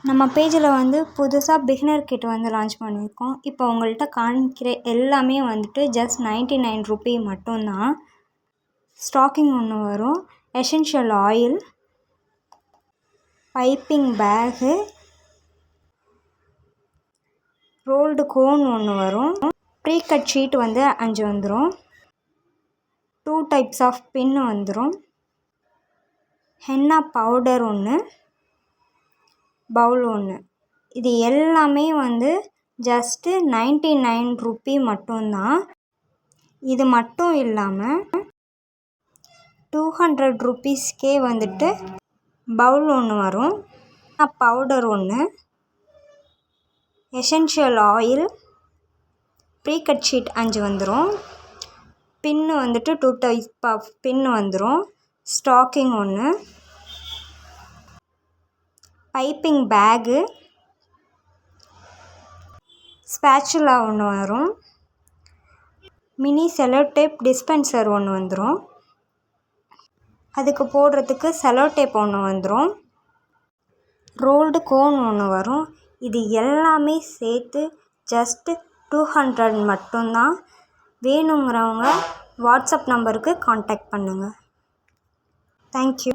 நம்ம பேஜில் வந்து புதுசாக பிகினர் கிட் வந்து லான்ச் பண்ணியிருக்கோம். இப்போ உங்கள்கிட்ட காமிக்கிற எல்லாமே வந்துட்டு ஜஸ்ட் 99 ரூபி மட்டும்தான். ஸ்டாக்கிங் ஒன்று வரும், essential oil, piping bag, rolled cone ஒன்று வரும், ப்ரீ கட் ஷீட் வந்து 5 வந்துடும், 2 டைப்ஸ் ஆஃப் பின் வந்துடும், ஹென்னா பவுடர் ஒன்று, பவுல் ஒன்று. இது எல்லாமே வந்து ஜஸ்ட்டு 99 ரூபி மட்டும்தான். இது மட்டும் இல்லாமல் 200 ரூபீஸ்க்கே வந்துட்டு பவுல் ஒன்று வரும், பவுடர் ஒன்று, essential oil, pre cut sheet 5 வந்துடும், பின்னு வந்துட்டு 2 டைப் ஆஃப் பின்னு வந்துடும், ஸ்டாக்கிங் ஒன்று, பைப்பிங் பேகு, ஸ்பேச்சுலா ஒன்று வரும், மினி செலோ டேப் டிஸ்பென்சர் ஒன்று வந்துடும், அதுக்கு போடுறதுக்கு செலோ டேப் ஒன்று வந்துடும், ரோல்டு கோன் ஒன்று வரும். இது எல்லாமே சேர்த்து ஜஸ்ட்டு 200 மட்டும்தான். வேணுங்கிறவங்க வாட்ஸ்அப் நம்பருக்கு கான்டாக்ட் பண்ணுங்கள். தேங்க்யூ.